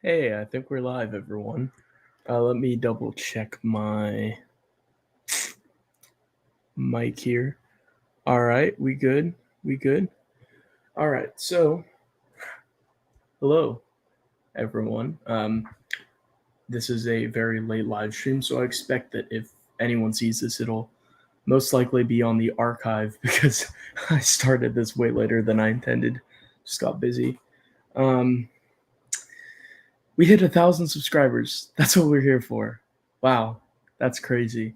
Hey, I think we're live, everyone. Let me double check my mic here. All right, we good? We good? All right, so hello, everyone. This is a very late live stream, so I expect that if anyone sees this, it'll most likely be on the archive because I started this way later than I intended. Just got busy. We hit 1,000 subscribers. That's what we're here for. Wow, that's crazy.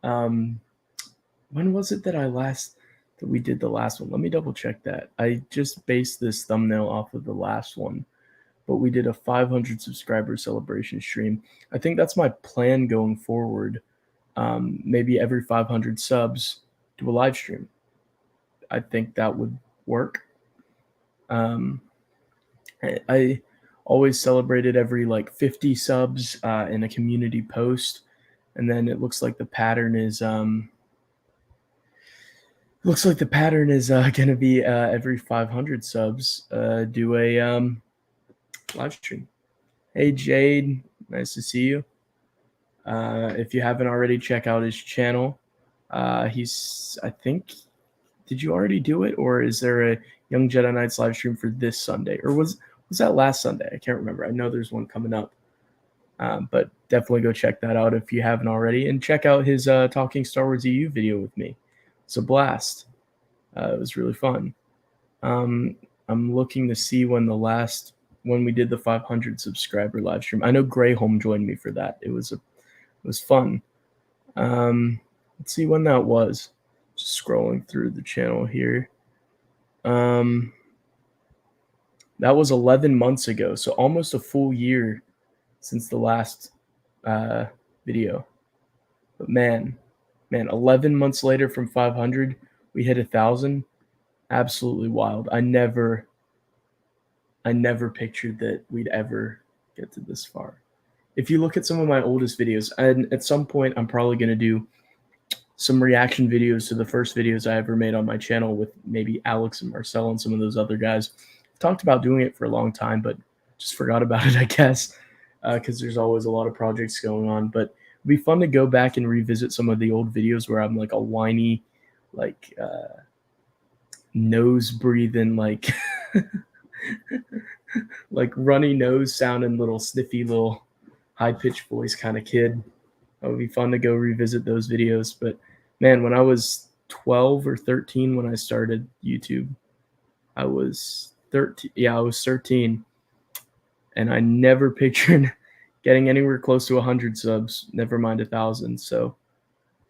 When was it that we did the last one? Let me double check that. I just based this thumbnail off of the last one, but we did a 500 subscriber celebration stream. I think that's my plan going forward. Maybe every 500 subs, do a live stream. I think that would work. I always celebrated every like 50 subs in a community post, and then it looks like the pattern is going to be every 500 subs, do a live stream. Hey, Jade, nice to see you. If you haven't already, check out his channel. I think, did you already do it? Or is there a Young Jedi Knights live stream for this Sunday? Or was that last Sunday? I can't remember. I know there's one coming up. But definitely go check that out if you haven't already. And check out his Talking Star Wars EU video with me. It's a blast. It was really fun. I'm looking to see when we did the 500 subscriber live stream. I know Greyholm joined me for that. It was fun. Let's see when that was. Just scrolling through the channel here. That was 11 months ago, so almost a full year since the last video. But man, 11 months later from 500, we hit 1,000. Absolutely wild. I never pictured that we'd ever get to this far. If you look at some of my oldest videos, and at some point I'm probably going to do some reaction videos to the first videos I ever made on my channel with maybe Alex and Marcel and some of those other guys. I've talked about doing it for a long time, but just forgot about it, I guess, because there's always a lot of projects going on. But it'd be fun to go back and revisit some of the old videos where I'm like a whiny, like nose breathing, like like runny nose sounding little sniffy little high pitched voice kind of kid. It would be fun to go revisit those videos. But man, when I was 12 or 13 when I started YouTube, I was 13. Yeah, I was 13, and I never pictured getting anywhere close to 100 subs, never mind 1,000. So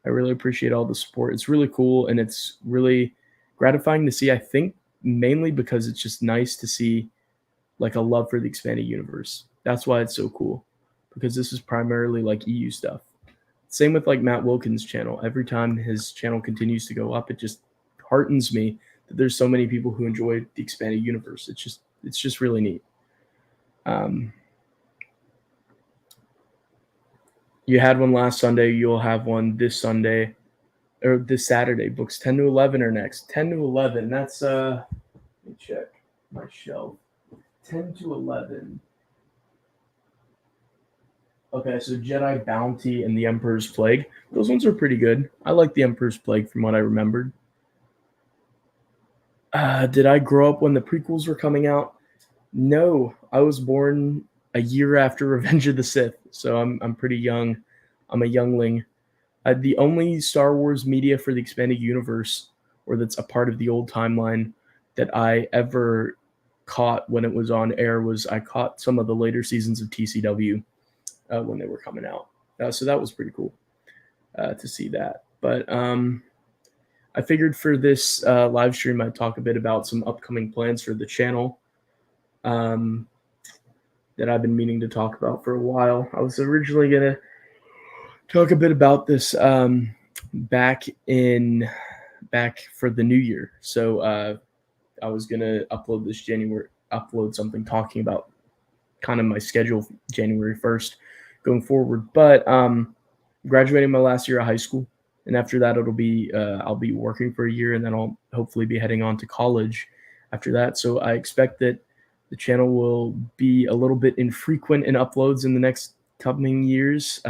I really appreciate all the support. It's really cool, and it's really gratifying to see. I think mainly because it's just nice to see like a love for the expanded universe. That's why it's so cool, because this is primarily like EU stuff. Same with like Matt Wilkins' channel. Every time his channel continues to go up, it just heartens me that there's so many people who enjoy the expanded universe. It's just really neat. You had one last Sunday. You'll have one this Sunday or this Saturday. Books 10 to 11 are next. 10 to 11. That's let me check my shelf. 10 to 11. Okay, so Jedi Bounty and the Emperor's Plague. Those ones are pretty good. I like the Emperor's Plague from what I remembered. Did I grow up when the prequels were coming out? No, I was born a year after Revenge of the Sith, so I'm pretty young. I'm a youngling. The only Star Wars media for the expanded universe, or that's a part of the old timeline, that I ever caught when it was on air was I caught some of the later seasons of TCW when they were coming out. So that was pretty cool to see that. But I figured for this live stream, I'd talk a bit about some upcoming plans for the channel that I've been meaning to talk about for a while. I was originally going to talk a bit about this back for the new year. So I was going to upload something talking about kind of my schedule January 1st going forward. But graduating my last year of high school, and after that I'll be working for a year, and then I'll hopefully be heading on to college after that. So I expect that The channel will be a little bit infrequent in uploads in the next coming years.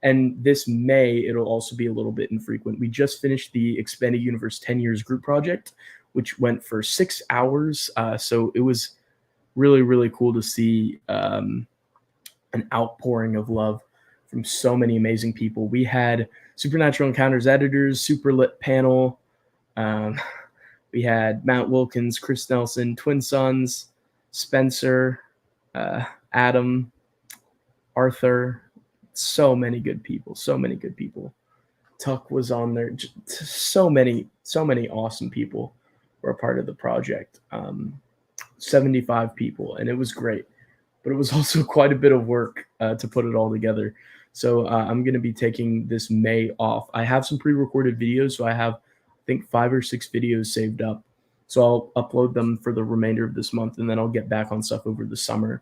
And this May, it'll also be a little bit infrequent. We just finished the Expanded Universe 10 Years group project, which went for 6 hours. So it was really, really cool to see an outpouring of love from so many amazing people. We had Supernatural Encounters editors, super lit panel. We had Matt Wilkins, Chris Nelson, Twin Sons, Spencer, Adam, Arthur. So many good people. So many good people. Tuck was on there. Just so many awesome people were a part of the project. 75 people, and it was great. But it was also quite a bit of work to put it all together. So I'm going to be taking this May off. I have some pre-recorded videos, so I have, I think, 5 or 6 videos saved up. So I'll upload them for the remainder of this month, and then I'll get back on stuff over the summer.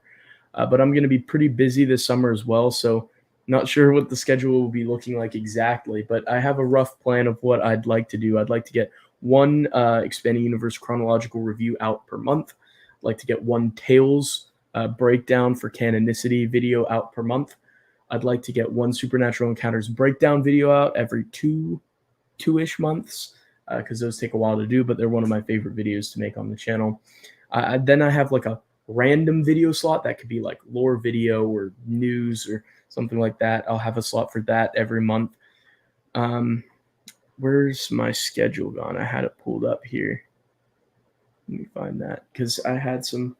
But I'm going to be pretty busy this summer as well, so not sure what the schedule will be looking like exactly, but I have a rough plan of what I'd like to do. I'd like to get one Expanding Universe chronological review out per month. I'd like to get one Tales breakdown for canonicity video out per month. I'd like to get one Supernatural Encounters breakdown video out every two-ish months, because those take a while to do, but they're one of my favorite videos to make on the channel. Then I have like a random video slot that could be like lore video or news or something like that. I'll have a slot for that every month. Where's my schedule gone? I had it pulled up here. Let me find that, because I had some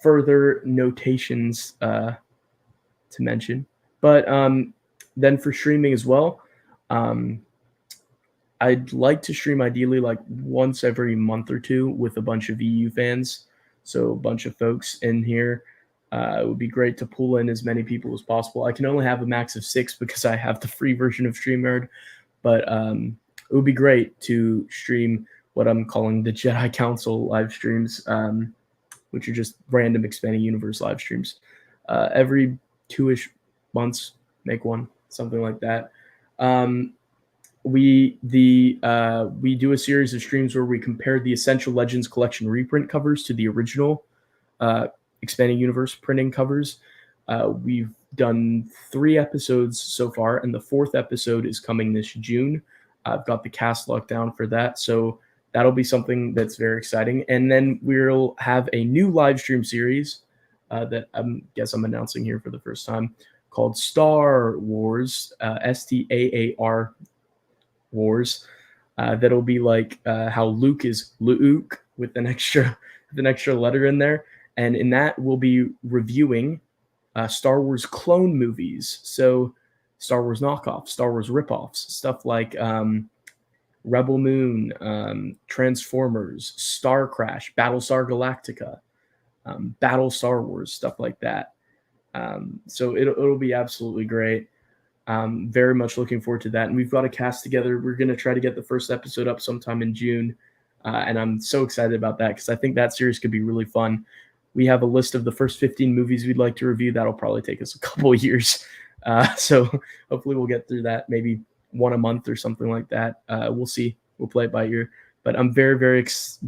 further notations to mention. But then for streaming as well, I'd like to stream ideally like once every month or two with a bunch of EU fans. So a bunch of folks in here. It would be great to pull in as many people as possible. I can only have a max of 6 because I have the free version of StreamYard, but it would be great to stream what I'm calling the Jedi Council live streams, which are just random Expanding Universe live streams. Every 2-ish months, make one, something like that. We do a series of streams where we compare the Essential Legends collection reprint covers to the original Expanding Universe printing covers. We've done 3 episodes so far, and the 4th episode is coming this June. I've got the cast locked down for that, so that'll be something that's very exciting. And then we'll have a new live stream series that I guess I'm announcing here for the first time, called Star Wars, Staar Wars. That'll be like how Luke is Luke with an extra letter in there. And in that, we'll be reviewing Star Wars clone movies. So Star Wars knockoffs, Star Wars ripoffs, stuff like Rebel Moon, Transformers, Star Crash, Battlestar Galactica, Battle Star Wars, stuff like that. So it'll be absolutely great. Very much looking forward to that. And we've got a cast together. We're going to try to get the first episode up sometime in June. And I'm so excited about that because I think that series could be really fun. We have a list of the first 15 movies we'd like to review. That'll probably take us a couple of years. So hopefully we'll get through that, maybe one a month or something like that. We'll see. We'll play it by ear. But I'm very, very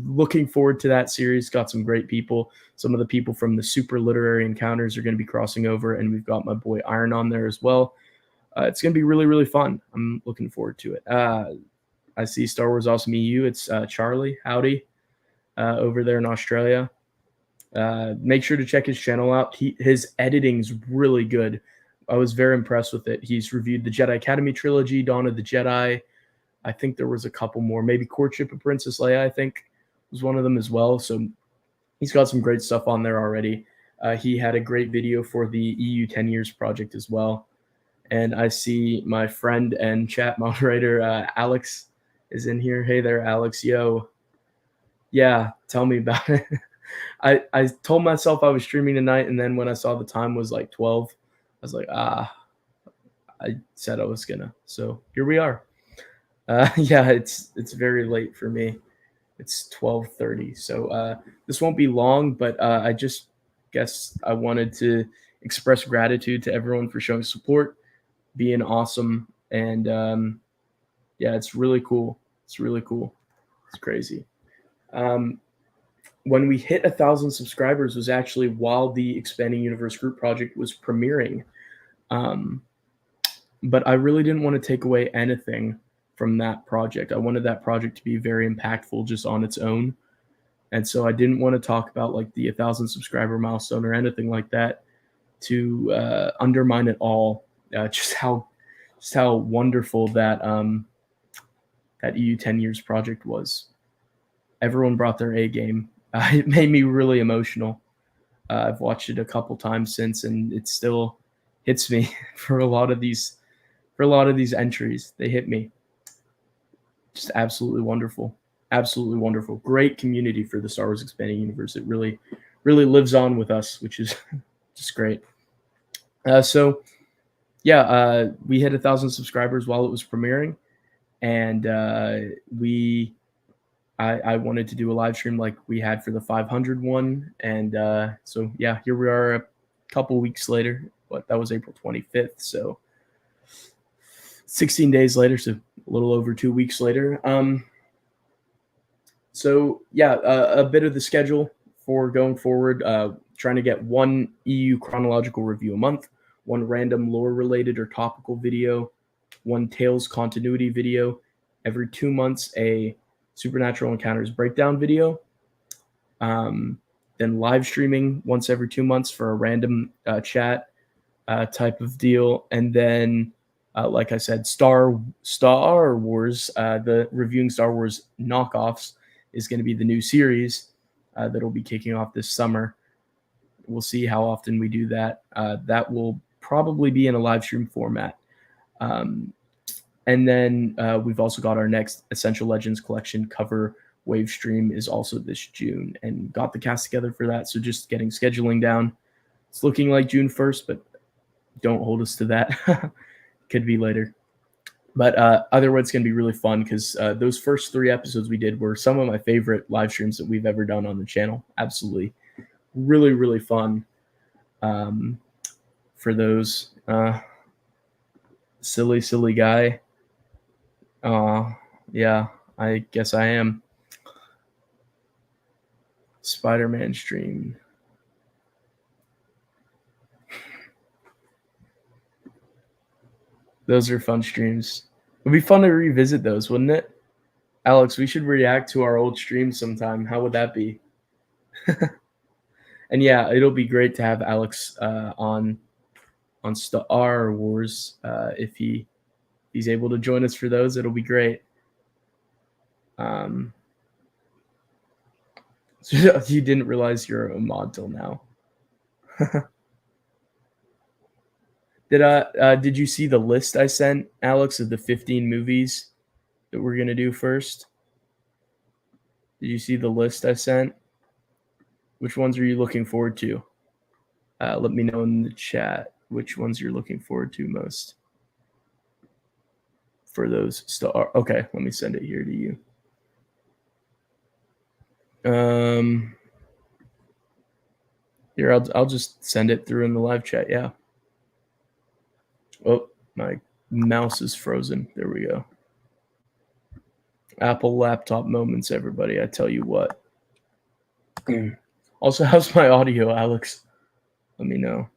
looking forward to that series. Got some great people. Some of the people from the Super Literary Encounters are going to be crossing over. And we've got my boy Iron on there as well. It's going to be really, really fun. I'm looking forward to it. I see Star Wars Awesome EU. It's Charlie. Howdy. Over there in Australia. Make sure to check his channel out. His editing's really good. I was very impressed with it. He's reviewed the Jedi Academy trilogy, Dawn of the Jedi. I think there was a couple more. Maybe Courtship of Princess Leia, I think, was one of them as well. So he's got some great stuff on there already. He had a great video for the EU 10 Years project as well. And I see my friend and chat moderator, Alex, is in here. Hey there, Alex. Yo. Yeah, tell me about it. I told myself I was streaming tonight, and then when I saw the time was like 12, I was like, I said I was gonna. So here we are. Yeah, it's very late for me. It's 12:30. So this won't be long, but I just guess I wanted to express gratitude to everyone for showing support, being awesome, and yeah, it's really cool. It's really cool. It's crazy. when we hit 1,000 subscribers was actually while the Expanding Universe group project was premiering. But I really didn't want to take away anything from that project. I wanted that project to be very impactful just on its own. And so I didn't want to talk about like the 1,000 subscriber milestone or anything like that to undermine it all. Just how wonderful that that EU 10 years project was. Everyone brought their A game. It made me really emotional. I've watched it a couple times since, and it still hits me for a lot of these entries. They hit me. Just absolutely wonderful. Absolutely wonderful. Great community for the Star Wars Expanding Universe. It really lives on with us, which is just great. So yeah, we hit 1,000 subscribers while it was premiering, and I wanted to do a live stream like we had for the 500 one, and so yeah, here we are a couple weeks later. But that was April 25th, so 16 days later, so a little over 2 weeks later. So yeah, a bit of the schedule for going forward. Trying to get one EU chronological review a month, one random lore related or topical video, one Tales continuity video, every 2 months a Supernatural Encounters breakdown video, then live streaming once every 2 months for a random chat type of deal, and then like I said, Star Wars, the reviewing Star Wars knockoffs is going to be the new series that'll be kicking off this summer. We'll see how often we do that. That will probably be in a live stream format. And then we've also got our next Essential Legends collection cover wave stream is also this June, and got the cast together for that. So just getting scheduling down. It's looking like June 1st, but don't hold us to that. Could be later. But either way, it's going to be really fun because those first 3 episodes we did were some of my favorite live streams that we've ever done on the channel. Absolutely. Really, really fun for those. Silly guy. Yeah, I guess I am. Spider-Man stream. Those are fun streams. It'd be fun to revisit those, wouldn't it? Alex, we should react to our old streams sometime. How would that be? And yeah, it'll be great to have Alex on Star Wars. If he's able to join us for those, it'll be great. So you didn't realize you're a mod till now. Did you see the list I sent, Alex, of the 15 movies that we're gonna do first? Did you see the list I sent? Which ones are you looking forward to? Let me know in the chat which ones you're looking forward to most for those star. Okay, let me send it here to you. Here, I'll just send it through in the live chat. Yeah. Oh, my mouse is frozen. There we go. Apple laptop moments, everybody. I tell you what. Also, how's my audio, Alex? Let me know.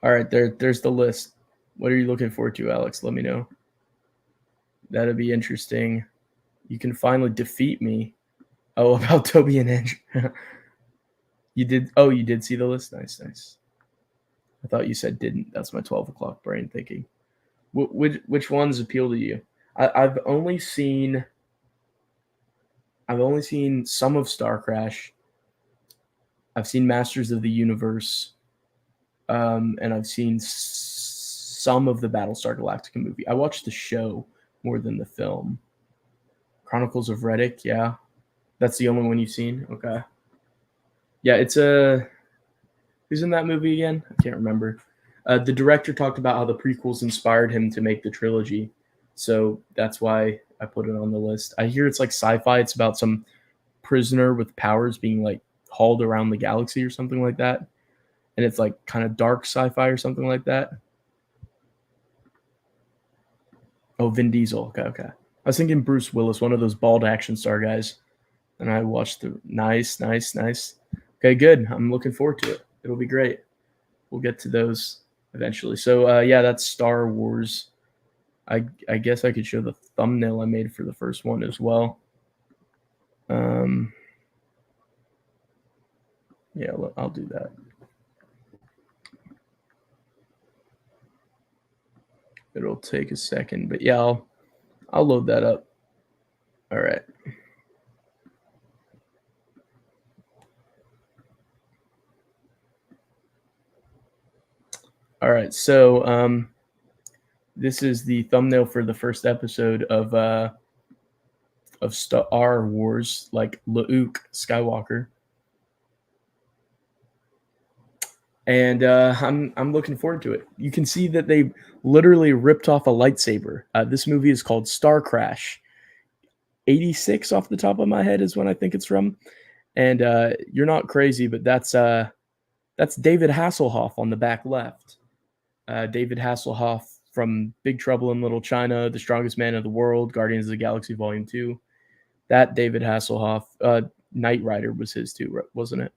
All right, there's the list. What are you looking forward to, Alex? Let me know. That'd be interesting. You can finally defeat me. Oh, about Toby and Andrew. You did. Oh, you did see the list. Nice. I thought you said didn't. That's my 12 o'clock brain thinking. Which ones appeal to you? I've only seen some of Star Crash. I've seen Masters of the Universe, and I've seen some of the Battlestar Galactica movie. I watched the show more than the film. Chronicles of Riddick, yeah. That's the only one you've seen? Okay. Yeah, it's who's in that movie again? I can't remember. The director talked about how the prequels inspired him to make the trilogy. So that's why I put it on the list. I hear it's like sci-fi. It's about some prisoner with powers being like hauled around the galaxy or something like that. And it's like kind of dark sci-fi or something like that. Oh, Vin Diesel. Okay. I was thinking Bruce Willis, one of those bald action star guys. And I watched the nice. Okay, good. I'm looking forward to it. It'll be great. We'll get to those eventually. So yeah, that's Star Wars. I guess I could show the thumbnail I made for the first one as well. Yeah, I'll do that. It'll take a second, but yeah, I'll load that up. All right. All right. So this is the thumbnail for the first episode of Star Wars, like Luke Skywalker. And I'm looking forward to it. You can see that they literally ripped off a lightsaber. This movie is called Star Crash. 86 off the top of my head is when I think it's from. And you're not crazy, but that's David Hasselhoff on the back left. David Hasselhoff from Big Trouble in Little China, The Strongest Man in the World, Guardians of the Galaxy Volume 2. That David Hasselhoff, Knight Rider was his too, wasn't it?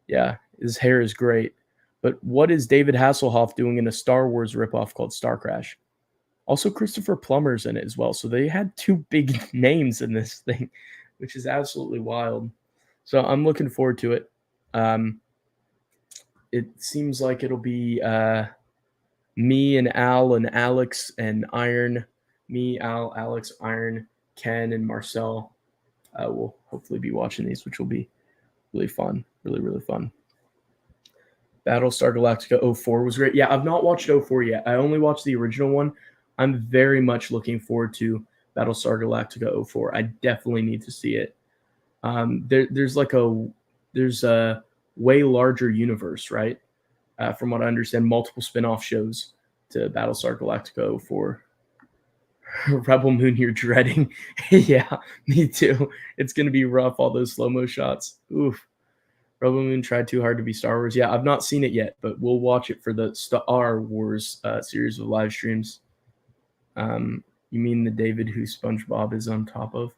Yeah, his hair is great. But what is David Hasselhoff doing in a Star Wars ripoff called Star Crash? Also, Christopher Plummer's in it as well. So they had two big names in this thing, which is absolutely wild. So I'm looking forward to it. It seems like it'll be me and Al and Alex and Iron. Me, Al, Alex, Iron, Ken, and Marcel will hopefully be watching these, which will be really fun. Really fun. Battlestar Galactica 04 was great. Yeah, I've not watched 04 yet. I only watched the original one. I'm very much looking forward to Battlestar Galactica 04. I definitely need to see it. There's a way larger universe, right? From what I understand, multiple spin-off shows to Battlestar Galactica 04. Rebel Moon, you're dreading. Yeah, me too. It's going to be rough, all those slow-mo shots. Oof. Rebel Moon tried too hard to be Star Wars. Yeah, I've not seen it yet, but we'll watch it for the Star Wars series of live streams. You mean the David who SpongeBob is on top of?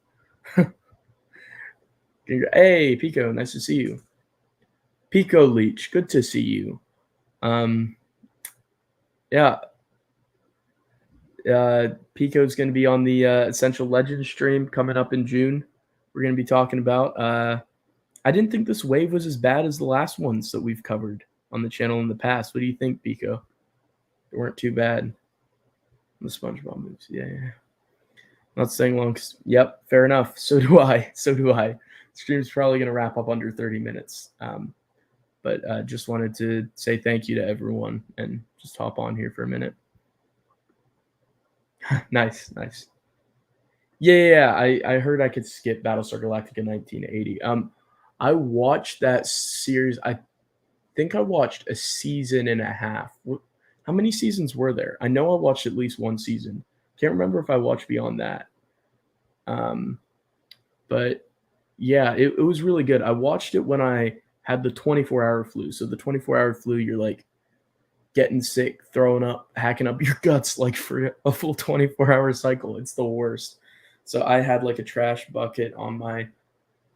Hey, Pico, nice to see you. Pico Leech, good to see you. Yeah. Pico's going to be on the Essential Legends stream coming up in June. We're going to be talking about. I didn't think this wave was as bad as the last ones that we've covered on the channel in the past. What do you think, Pico? They weren't too bad. The SpongeBob moves. Yeah. Not staying long. Yep, fair enough. So do I. Stream's probably going to wrap up under 30 minutes. But just wanted to say thank you to everyone and just hop on here for a minute. Nice. Yeah. I heard I could skip Battlestar Galactica 1980. I watched that series. I think I watched a season and a half. How many seasons were there? I know I watched at least one season. Can't remember if I watched beyond that. But yeah, it was really good. I watched it when I had the 24-hour flu. So the 24-hour flu, you're like getting sick, throwing up, hacking up your guts like for a full 24-hour cycle. It's the worst. So I had like a trash bucket on my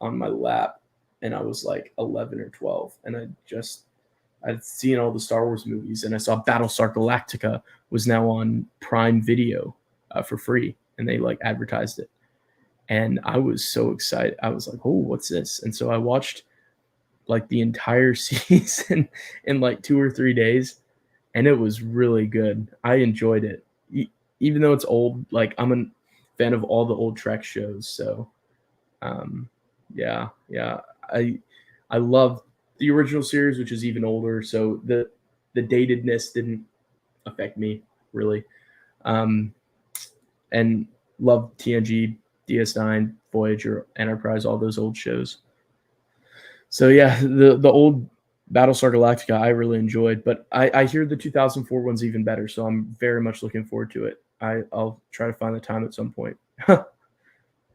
lap, and I was like 11 or 12, and I'd seen all the Star Wars movies, and I saw Battlestar Galactica was now on Prime Video for free, and they like advertised it. And I was so excited. I was like, oh, what's this? And so I watched like the entire season in like 2 or 3 days, and it was really good. I enjoyed it. Even though it's old, like I'm a fan of all the old Trek shows. So yeah. I love the original series, which is even older. So the datedness didn't affect me really. And love TNG, DS9, Voyager, Enterprise, all those old shows. So yeah, the old Battlestar Galactica I really enjoyed, but I hear the 2004 one's even better, so I'm very much looking forward to it. I'll try to find the time at some point.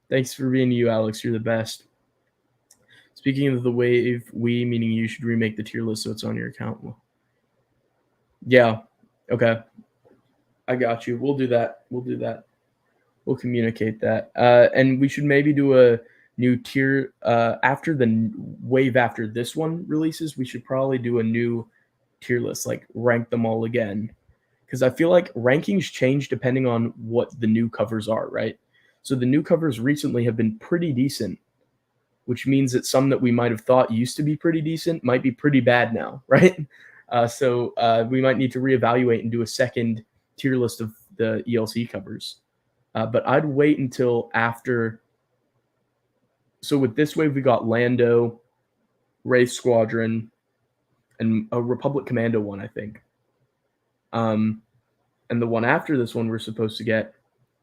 Thanks for being you, Alex. You're the best. Speaking of the wave, meaning you should remake the tier list so it's on your account. Well, yeah. Okay. I got you. We'll do that. We'll communicate that. And we should maybe do a new tier after the wave after this one releases. We should probably do a new tier list, like rank them all again, because I feel like rankings change depending on what the new covers are, right? So the new covers recently have been pretty decent, which means that some that we might have thought used to be pretty decent might be pretty bad now, right? So we might need to reevaluate and do a second tier list of the ELC covers. But I'd wait until after. So with this wave, we got Lando, Wraith Squadron, and a Republic Commando one, I think. And the one after this one, we're supposed to get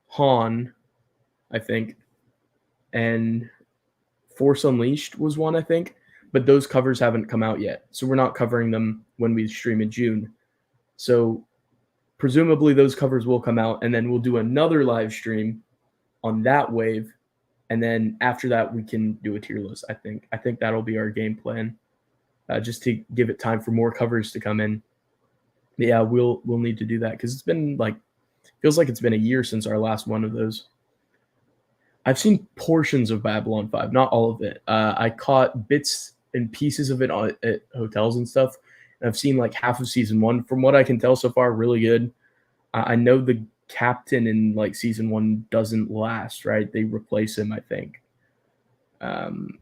Han, I think, and Force Unleashed was one, I think. But those covers haven't come out yet, so we're not covering them when we stream in June. So presumably those covers will come out, and then we'll do another live stream on that wave, and then after that we can do a tier list. I think that'll be our game plan, just to give it time for more covers to come in. Yeah, we'll need to do that because it's been feels like it's been a year since our last one of those. I've seen portions of Babylon 5, not all of it. I caught bits and pieces of it at hotels and stuff. And I've seen like half of season 1. From what I can tell so far, really good. I know the captain in like season 1 doesn't last, right? They replace him, I think. And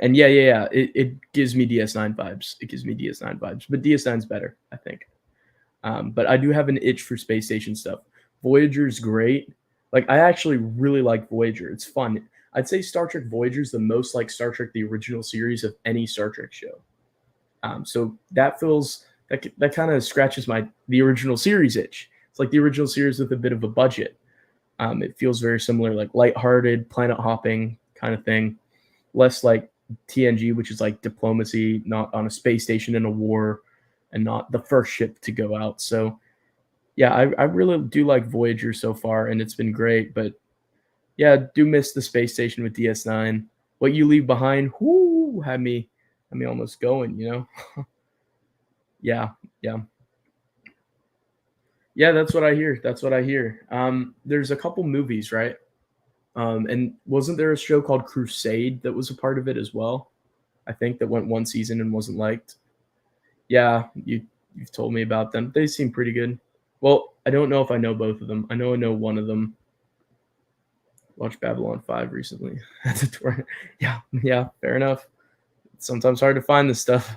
yeah. It gives me DS9 vibes. But DS9's better, I think. But I do have an itch for space station stuff. Voyager's great. Like, I actually really like Voyager. It's fun. I'd say Star Trek Voyager is the most like Star Trek, the original series of any Star Trek show. So that kind of scratches the original series itch. It's like the original series with a bit of a budget. It feels very similar, like lighthearted, planet hopping kind of thing. Less like TNG, which is like diplomacy, not on a space station in a war, and not the first ship to go out. So yeah, I really do like Voyager so far, and it's been great. But yeah, do miss the space station with DS9. What You Leave Behind, whoo, had me almost going, you know? Yeah. Yeah, that's what I hear. There's a couple movies, right? And wasn't there a show called Crusade that was a part of it as well? I think that went one season and wasn't liked. Yeah, you've told me about them. They seem pretty good. Well, I don't know if I know both of them. I know one of them. Watched Babylon 5 recently. That's a tour. Yeah, fair enough. It's sometimes hard to find this stuff.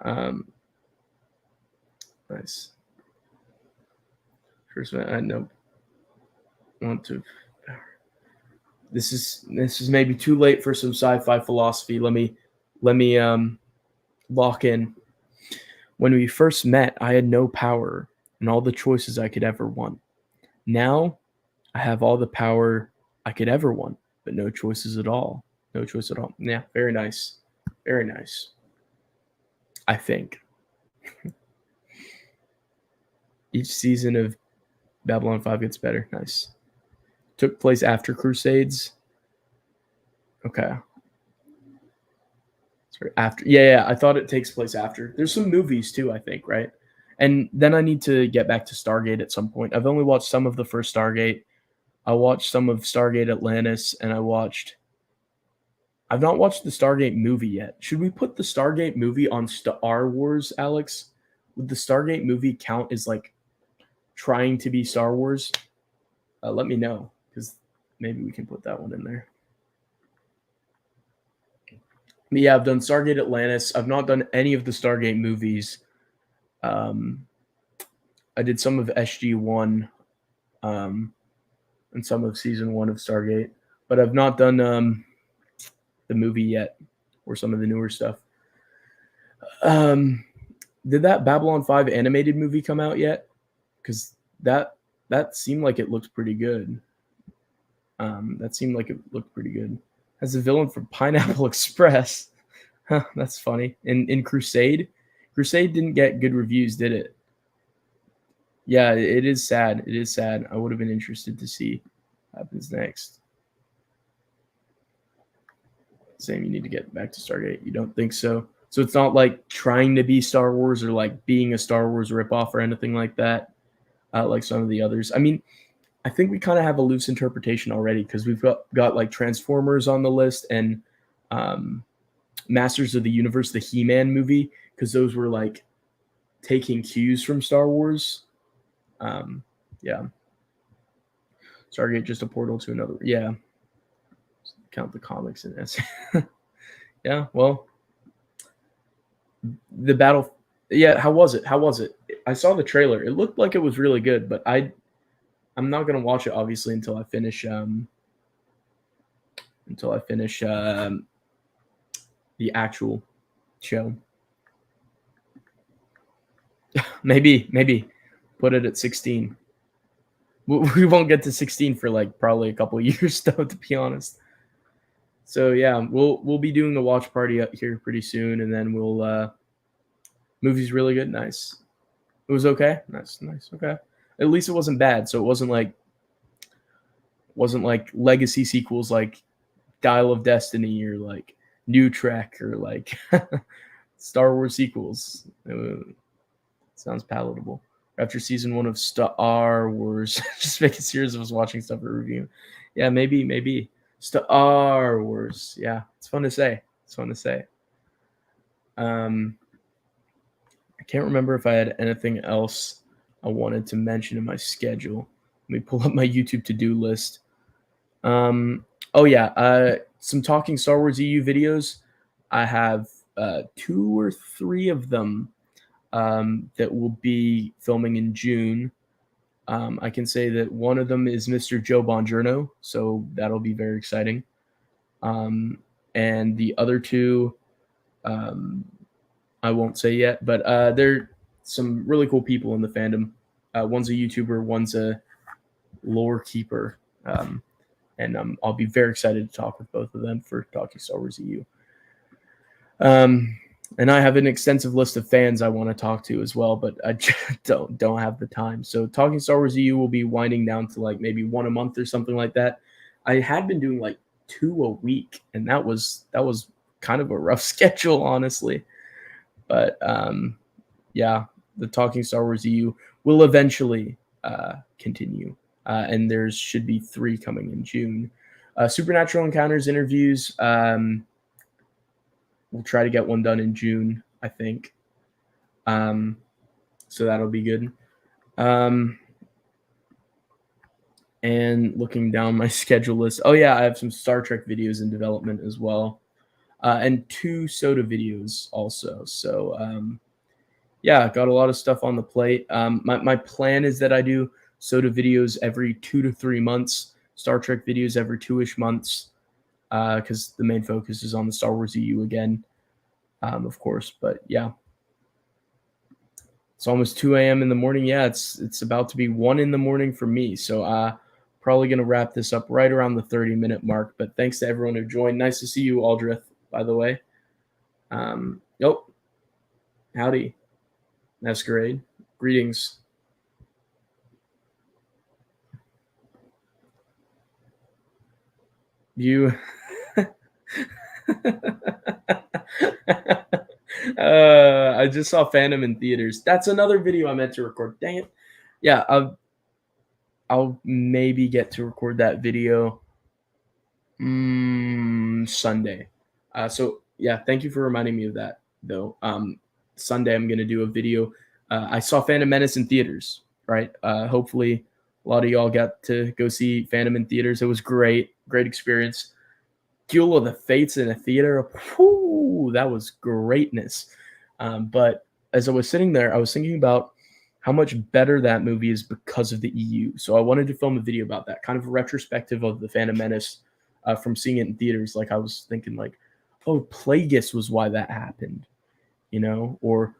Nice. First one, I know. Want to. This is maybe too late for some sci-fi philosophy. Let me lock in. When we first met, I had no power and all the choices I could ever want. Now, I have all the power I could ever want, but no choices at all. No choice at all. Yeah, very nice. Very nice. I think. Each season of Babylon 5 gets better. Nice. Took place after Crusades. Okay. After, yeah, I thought it takes place after. There's some movies too, I think, right? And then I need to get back to Stargate at some point. I've only watched some of the first Stargate. I watched some of Stargate Atlantis, and I've not watched the Stargate movie yet. Should we put the Stargate movie on Star Wars, Alex? Would the Stargate movie count as like trying to be Star Wars? Let me know, because maybe we can put that one in there. But yeah, I've done Stargate Atlantis. I've not done any of the Stargate movies. I did some of SG-1 and some of Season 1 of Stargate. But I've not done the movie yet, or some of the newer stuff. Did that Babylon 5 animated movie come out yet? Because that seemed like it looked pretty good. As a villain from Pineapple Express. Huh, that's funny. In Crusade didn't get good reviews, did it? Yeah, it is sad. I would have been interested to see what happens next. Same, you need to get back to Stargate. You don't think so? So it's not like trying to be Star Wars or like being a Star Wars ripoff or anything like that, like some of the others. I mean, I think we kind of have a loose interpretation already because we've got like Transformers on the list and um, Masters of the Universe, the He-Man movie, because those were like taking cues from Star Wars. Yeah. Stargate just a portal to another. Yeah. Count the comics in this. Yeah. Well, the battle. Yeah. How was it? How was it? I saw the trailer. It looked like it was really good, but I'm not gonna watch it obviously until I finish. Until I finish the actual show. Maybe put it at 16. We won't get to 16 for like probably a couple of years though, to be honest. So yeah, we'll be doing a watch party up here pretty soon, and then we'll movie's really good, nice. It was okay, nice, okay. At least it wasn't bad, so it wasn't like legacy sequels like Dial of Destiny or like New Trek or like Star Wars sequels. Sounds palatable. After season 1 of Star Wars, just making serious. I was watching stuff for review. Yeah, maybe Star Wars. Yeah, it's fun to say. I can't remember if I had anything else I wanted to mention in my schedule. Let me pull up my YouTube to-do list. Oh yeah, some Talking Star Wars EU videos. I have 2 or 3 of them that will be filming in June. I can say that one of them is Mr. Joe Bongiorno, so that'll be very exciting. And the other 2, I won't say yet, but they're some really cool people in the fandom. One's a YouTuber, one's a lore keeper. And I'll be very excited to talk with both of them for Talking Star Wars EU. And I have an extensive list of fans I want to talk to as well, but I just don't have the time. So Talking Star Wars EU will be winding down to like maybe 1 a month or something like that. I had been doing like 2 a week, and that was kind of a rough schedule, honestly. But yeah, the Talking Star Wars EU will eventually continue, and there should be 3 coming in June. Supernatural Encounters interviews. We'll try to get one done in June, I think. So that'll be good. And looking down my schedule list. Oh yeah, I have some Star Trek videos in development as well. And 2 soda videos also. So yeah, got a lot of stuff on the plate. My plan is that I do soda videos every 2 to 3 months, Star Trek videos every 2-ish months, because the main focus is on the Star Wars EU again, of course. But yeah, it's almost 2 a.m. in the morning. Yeah, it's about to be 1 in the morning for me. So probably going to wrap this up right around the 30-minute mark. But thanks to everyone who joined. Nice to see you, Aldrith, by the way. Nope. Howdy. Masquerade. Greetings. You. I just saw Phantom in theaters. That's another video I meant to record. Dang it. Yeah, I'll maybe get to record that video Sunday. So yeah, thank you for reminding me of that though. Sunday I'm gonna do a video. I saw Phantom Menace in theaters, right? Hopefully a lot of y'all got to go see Phantom in theaters. It was great experience. Duel of the Fates in a theater, whew, that was greatness. But as I was sitting there, I was thinking about how much better that movie is because of the EU. So I wanted to film a video about that, kind of a retrospective of the Phantom Menace from seeing it in theaters. Like I was thinking, like, oh, Plagueis was why that happened, you know, or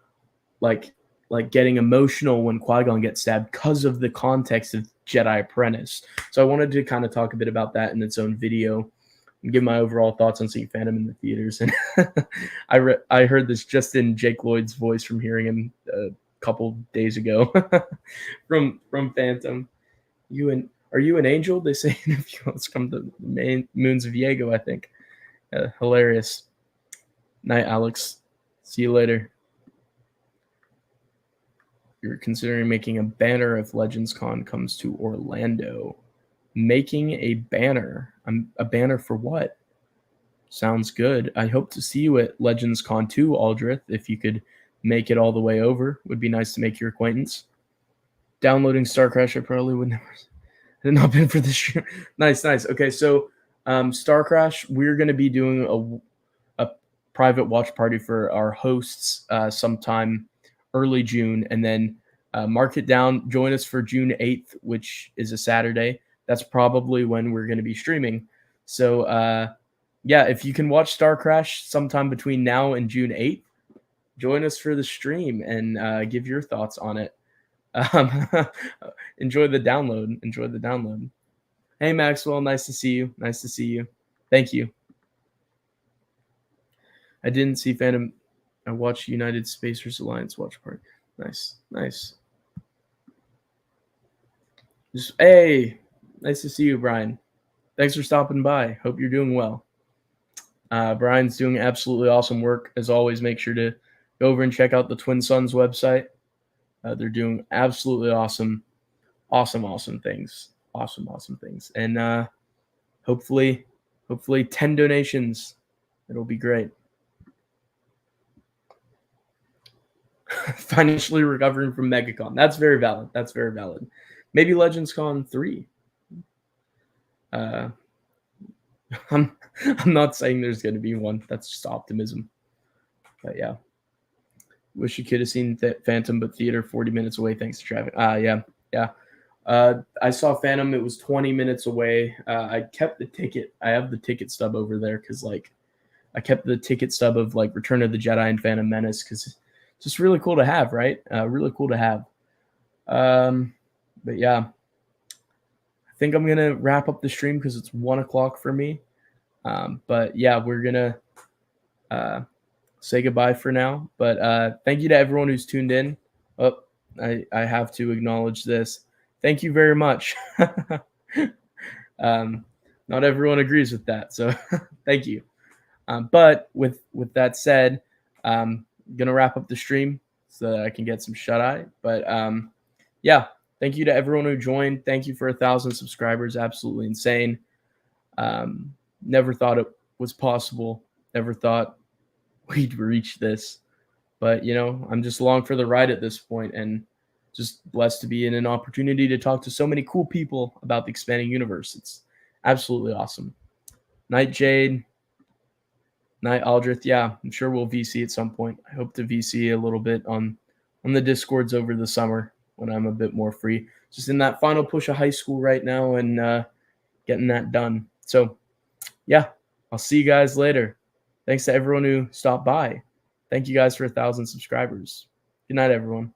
like getting emotional when Qui-Gon gets stabbed because of the context of Jedi Apprentice. So I wanted to kind of talk a bit about that in its own video and give my overall thoughts on seeing Phantom in the theaters. And I heard this just in Jake Lloyd's voice from hearing him a couple days ago from Phantom. Are you an angel? They say in a few months come the main moons of Viego, I think. Hilarious. Night, Alex. See you later. you're considering making a banner if Legends Con comes to Orlando. Making a banner. A banner for what? Sounds good. I hope to see you at Legends Con 2, Aldrith. If you could make it all the way over, would be nice to make your acquaintance. Downloading Star Crash, I probably would never. Had not been for this stream. Nice. Okay, so Star Crash, we're going to be doing a private watch party for our hosts sometime early June, and then mark it down. Join us for June 8th, which is a Saturday. That's probably when we're going to be streaming. So yeah, if you can watch Star Crash sometime between now and June 8th, join us for the stream and give your thoughts on it. Enjoy the download. Hey, Maxwell, nice to see you. Thank you. I didn't see Phantom. I watched United Spacers Alliance watch party. Nice. Hey, nice to see you, Brian. Thanks for stopping by. Hope you're doing well. Brian's doing absolutely awesome work. As always, make sure to go over and check out the Twin Suns website. They're doing absolutely awesome things. Awesome things. And hopefully 10 donations. It'll be great. Financially recovering from MegaCon. That's very valid. Maybe Legends Con 3. I'm not saying there's going to be one. That's just optimism. But yeah. Wish you could have seen Phantom, but theater 40 minutes away thanks to traffic. Yeah. I saw Phantom. It was 20 minutes away. I kept the ticket. I have the ticket stub over there because I kept the ticket stub of Return of the Jedi and Phantom Menace because it's just really cool to have, right? Really cool to have. But yeah, I think I'm gonna wrap up the stream because it's 1 o'clock for me. But yeah, we're gonna say goodbye for now. But thank you to everyone who's tuned in. Oh, I have to acknowledge this. Thank you very much. Not everyone agrees with that, so thank you. But with that said, I'm gonna wrap up the stream so that I can get some shut eye. But yeah, thank you to everyone who joined. Thank you for 1,000 subscribers. Absolutely insane. Never thought it was possible. Never thought we'd reach this. But I'm just along for the ride at this point, and just blessed to be in an opportunity to talk to so many cool people about the expanding universe. It's absolutely awesome. Night Jade. Night Aldrith. Yeah, I'm sure we'll VC at some point. I hope to VC a little bit on the Discords over the summer when I'm a bit more free. Just in that final push of high school right now and getting that done. So yeah, I'll see you guys later. Thanks to everyone who stopped by. Thank you guys for 1,000 subscribers. Good night, everyone.